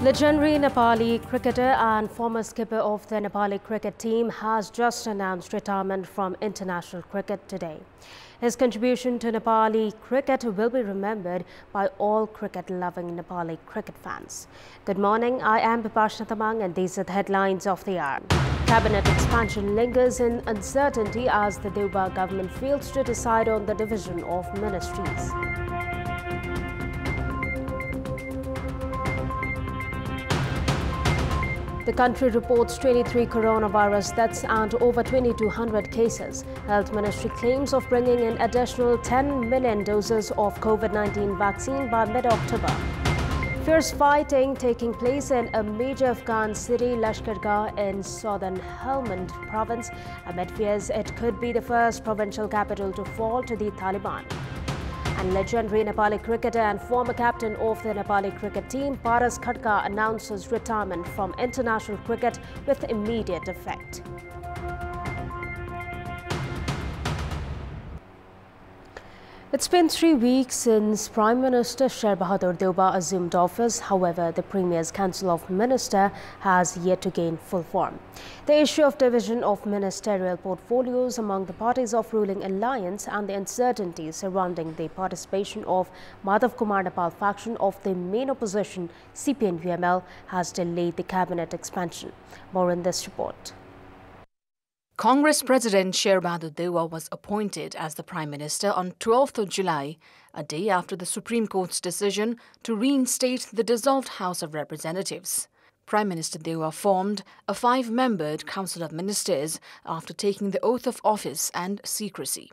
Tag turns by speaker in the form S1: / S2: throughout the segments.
S1: Legendary Nepali cricketer and former skipper of the Nepali cricket team has just announced retirement from international cricket today. His contribution to Nepali cricket will be remembered by all cricket-loving Nepali cricket fans. Good morning, I am Bipashna Tamang and these are the headlines of the hour. Cabinet expansion lingers in uncertainty as the Deuba government fails to decide on the division of ministries. The country reports 23 coronavirus deaths and over 2,200 cases. Health Ministry claims of bringing in additional 10 million doses of COVID-19 vaccine by mid-October. Fierce fighting taking place in a major Afghan city, Lashkargah, in southern Helmand province, amid fears it could be the first provincial capital to fall to the Taliban. And legendary Nepali cricketer and former captain of the Nepali cricket team, Paras Khadka, announces retirement from international cricket with immediate effect. It's been 3 weeks since Prime Minister Sher Bahadur Deuba assumed office. However, the Premier's Council of Ministers has yet to gain full form. The issue of division of ministerial portfolios among the parties of ruling alliance and the uncertainty surrounding the participation of Madhav Kumar Nepal faction of the main opposition CPN UML has delayed the cabinet expansion. More in this report.
S2: Congress President Sher Bahadur Deuba was appointed as the Prime Minister on 12th of July, a day after the Supreme Court's decision to reinstate the dissolved House of Representatives. Prime Minister Deuba formed a 5-membered Council of Ministers after taking the oath of office and secrecy.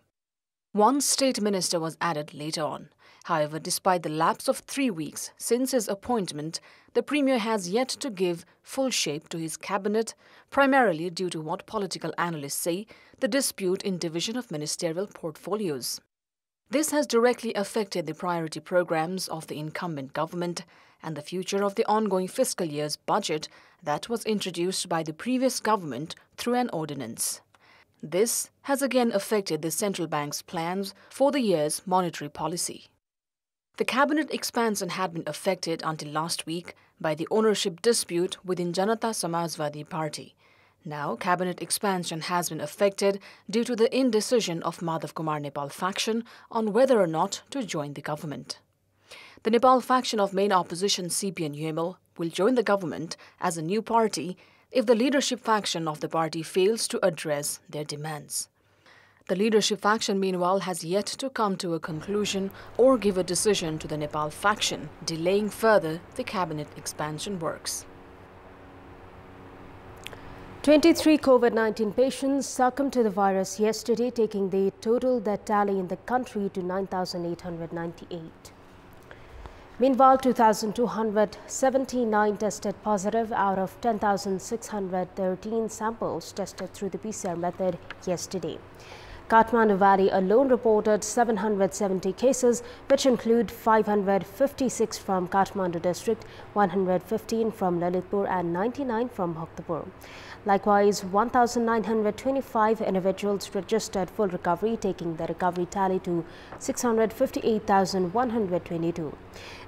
S2: One state minister was added later on. However, despite the lapse of 3 weeks since his appointment, the Premier has yet to give full shape to his cabinet, primarily due to what political analysts say the dispute in division of ministerial portfolios. This has directly affected the priority programs of the incumbent government and the future of the ongoing fiscal year's budget that was introduced by the previous government through an ordinance. This has again affected the central bank's plans for the year's monetary policy. The cabinet expansion had been affected until last week by the ownership dispute within Janata Samajwadi Party. Now, cabinet expansion has been affected due to the indecision of Madhav Kumar Nepal faction on whether or not to join the government. The Nepal faction of main opposition CPN UML will join the government as a new party if the leadership faction of the party fails to address their demands. The leadership faction, meanwhile, has yet to come to a conclusion or give a decision to the Nepal faction, delaying further the cabinet expansion works.
S1: 23 COVID-19 patients succumbed to the virus yesterday, taking the total death tally in the country to 9,898. Meanwhile, 2,279 tested positive out of 10,613 samples tested through the PCR method yesterday. Kathmandu Valley alone reported 770 cases, which include 556 from Kathmandu district, 115 from Lalitpur and 99 from Bhaktapur. Likewise, 1,925 individuals registered full recovery, taking the recovery tally to 658,122.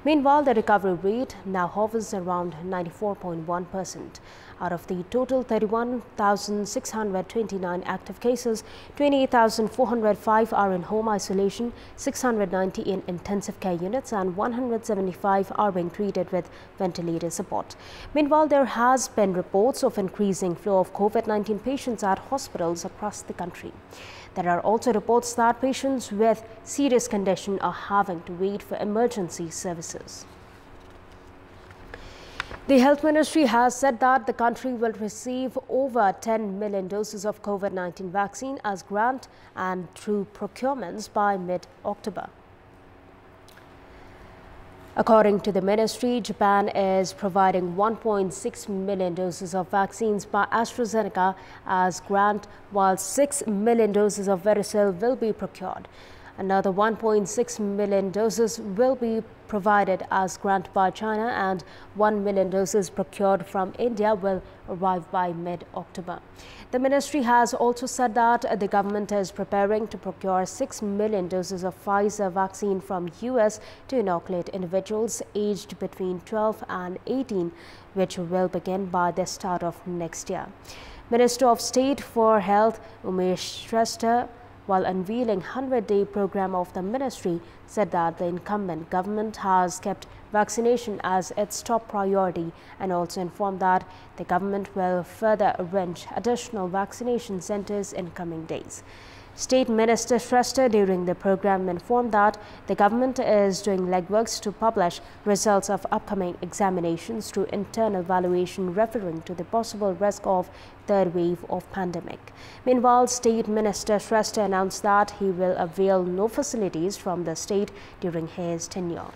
S1: Meanwhile, the recovery rate now hovers around 94.1%. Out of the total 31,629 active cases, 28,405 are in home isolation, 690 in intensive care units and 175 are being treated with ventilator support. Meanwhile, there has been reports of increasing flow of COVID-19 patients at hospitals across the country. There are also reports that patients with serious condition are having to wait for emergency services. The Health Ministry has said that the country will receive over 10 million doses of COVID-19 vaccine as grant and through procurements by mid-October. According to the ministry, Japan is providing 1.6 million doses of vaccines by AstraZeneca as grant, while 6 million doses of Vericel will be procured. Another 1.6 million doses will be provided as grant by China, and 1 million doses procured from India will arrive by mid-October. The ministry has also said that the government is preparing to procure 6 million doses of Pfizer vaccine from US to inoculate individuals aged between 12 and 18, which will begin by the start of next year. Minister of State for Health Umesh Shrestha, while unveiling 100-day program of the ministry, said that the incumbent government has kept vaccination as its top priority, and also informed that the government will further arrange additional vaccination centers in coming days. State Minister Shrestha during the program informed that the government is doing legworks to publish results of upcoming examinations through internal evaluation, referring to the possible risk of third wave of pandemic. Meanwhile, State Minister Shrestha announced that he will avail no facilities from the state during his tenure.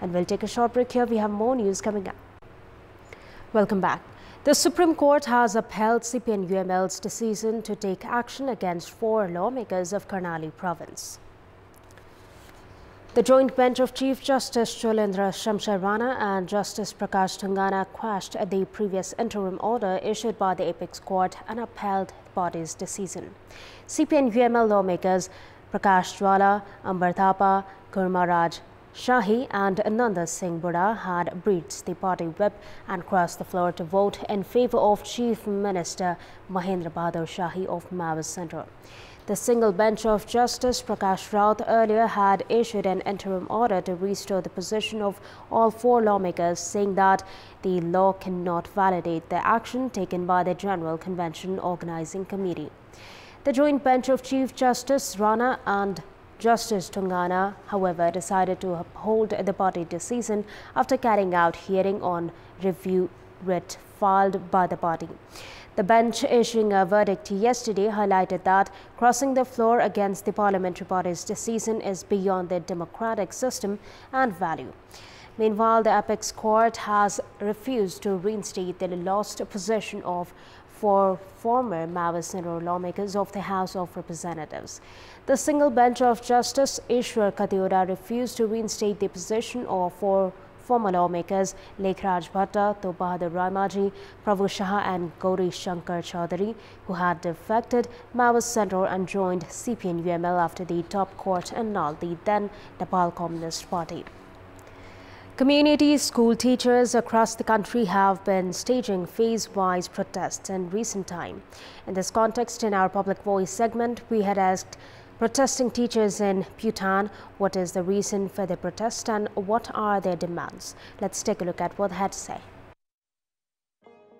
S1: And we'll take a short break here. We have more news coming up. Welcome back. The Supreme Court has upheld CPN UML's decision to take action against 4 lawmakers of Karnali province. The joint bench of Chief Justice Cholendra Shamshar Rana and Justice Prakash Tungana quashed the previous interim order issued by the Apex Court and upheld the body's decision. CPN UML lawmakers Prakash Jwala, Ambar Thapa, Gurmaraj Shahi and Ananda Singh Buddha had breached the party whip and crossed the floor to vote in favor of Chief Minister Mahendra Bahadur Shahi of Mavis Centre. The single bench of Justice Prakash Raut earlier had issued an interim order to restore the position of all 4 lawmakers, saying that the law cannot validate the action taken by the General Convention Organising Committee. The joint bench of Chief Justice Rana and Justice Tungana, however, decided to uphold the party decision after carrying out hearing on review writ filed by the party. The bench issuing a verdict yesterday highlighted that crossing the floor against the parliamentary party's decision is beyond the democratic system and value. Meanwhile, the Apex Court has refused to reinstate the lost position of 4 former Maoist lawmakers of the House of Representatives. The single bench of Justice Ishwar Katioda refused to reinstate the position of 4 former lawmakers Lekhraj Bhatta, Bahadur Raimaji, Prabhu Shah and Gauri Shankar Chaudhary, who had defected Maoist Centre and joined CPN UML after the top court annulled the then Nepal Communist Party. Community school teachers across the country have been staging phase-wise protests in recent time. In this context, in our Public Voice segment, we had asked protesting teachers in Bhutan what is the reason for the protest and what are their demands. Let's take a look at what they had to say.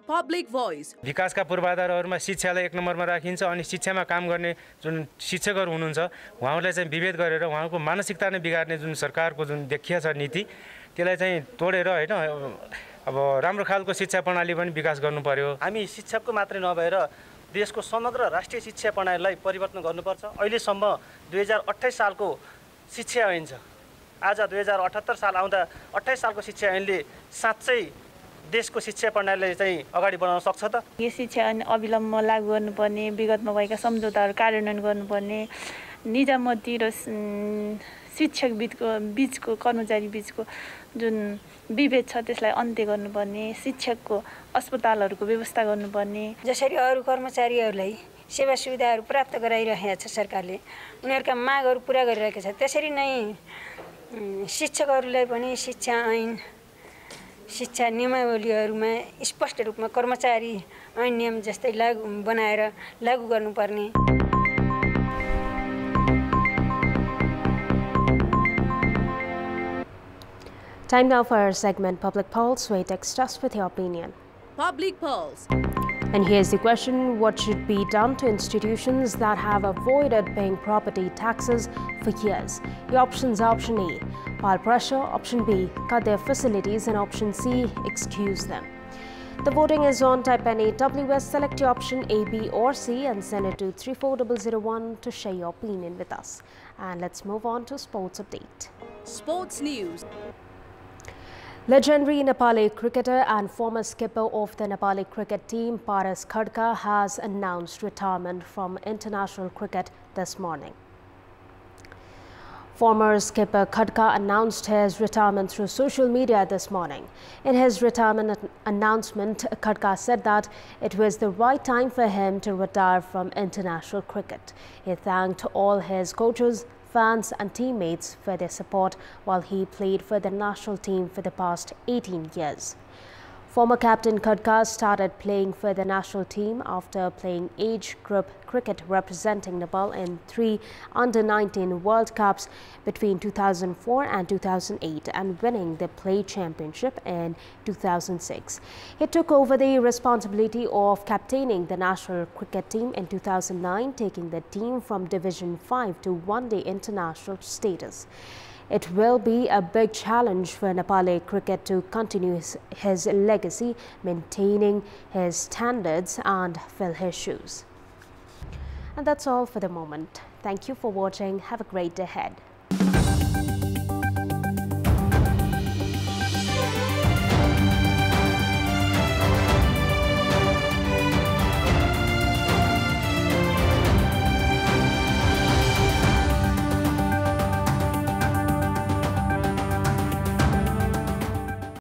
S3: Public Voice.
S4: विकासका पूर्वाधारहरुमा शिक्षालाई 1 नम्बरमा राखिन्छ अनि शिक्षामा काम गर्ने जुन शिक्षकहरु हुनुहुन्छ उहाँहरुलाई चाहिँ विभेद गरेर उहाँको मानसिकता नै बिगार्ने जुन सरकारको जुन देखिया छ नीति त्यसलाई चाहिँ तोडेर हैन अब राम्रो खालको शिक्षा प्रणाली पनि विकास गर्नु पर्यो।
S5: हामी शिक्षकको मात्रै नभएर देशको समग्र राष्ट्रिय शिक्षा प्रणालीलाई परिवर्तन गर्नुपर्छ। अहिले सम्म 2028 सालको शिक्षा ऐन छ। आज 2078 साल आउँदा 28 सालको शिक्षा ऐनले साच्चै देशको शिक्षा प्रणालीलाई चाहिँ अगाडि बढाउन सक्छ त?
S6: यो शिक्षा ऐन अविलम्ब लागू गर्नुपर्ने, विगतमा भएका सम्झौताहरू कार्यान्वयन गर्नुपर्ने, निजामती र शिक्षक बीचको कर्मचारी बीचको जुन विभेद छ त्यसलाई अन्त्य गर्नुपर्ने, शिक्षकको अस्पतालहरूको व्यवस्था गर्नुपर्ने।
S7: जसरी अरु कर्मचारीहरूलाई सेवा सुविधाहरू प्राप्त गराइरहेको छ सरकारले, उनीहरुका मागहरू पूरा गरिरहेको छ, त्यसरी नै शिक्षकहरूलाई पनि शिक्षा ऐन, शिक्षा नियमावलीहरूमा स्पष्ट रूपमा कर्मचारी ऐन नियम जस्तै बनाएर लागू गर्नुपर्ने।
S1: Time now for our segment Public Pulse, where you text us with your opinion.
S3: Public Pulse.
S1: And here's the question: what should be done to institutions that have avoided paying property taxes for years? Your options are option A, pile pressure, option B, cut their facilities, and option C, excuse them. The voting is on. Type NAWS, select your option A, B or C and send it to 34001 to share your opinion with us. And let's move on to sports update.
S3: Sports news.
S1: Legendary Nepali cricketer and former skipper of the Nepali cricket team, Paras Khadka, has announced retirement from international cricket this morning. Former skipper Khadka announced his retirement through social media this morning. In his retirement announcement, Khadka said that it was the right time for him to retire from international cricket. He thanked all his coaches, fans and teammates for their support while he played for the national team for the past 18 years. Former captain Khadka started playing for the national team after playing age group cricket representing Nepal in 3 Under-19 World Cups between 2004 and 2008 and winning the Play Championship in 2006. He took over the responsibility of captaining the national cricket team in 2009, taking the team from Division 5 to one-day international status. It will be a big challenge for Nepali cricket to continue his legacy, maintaining his standards and fill his shoes. And that's all for the moment. Thank you for watching. Have a great day ahead.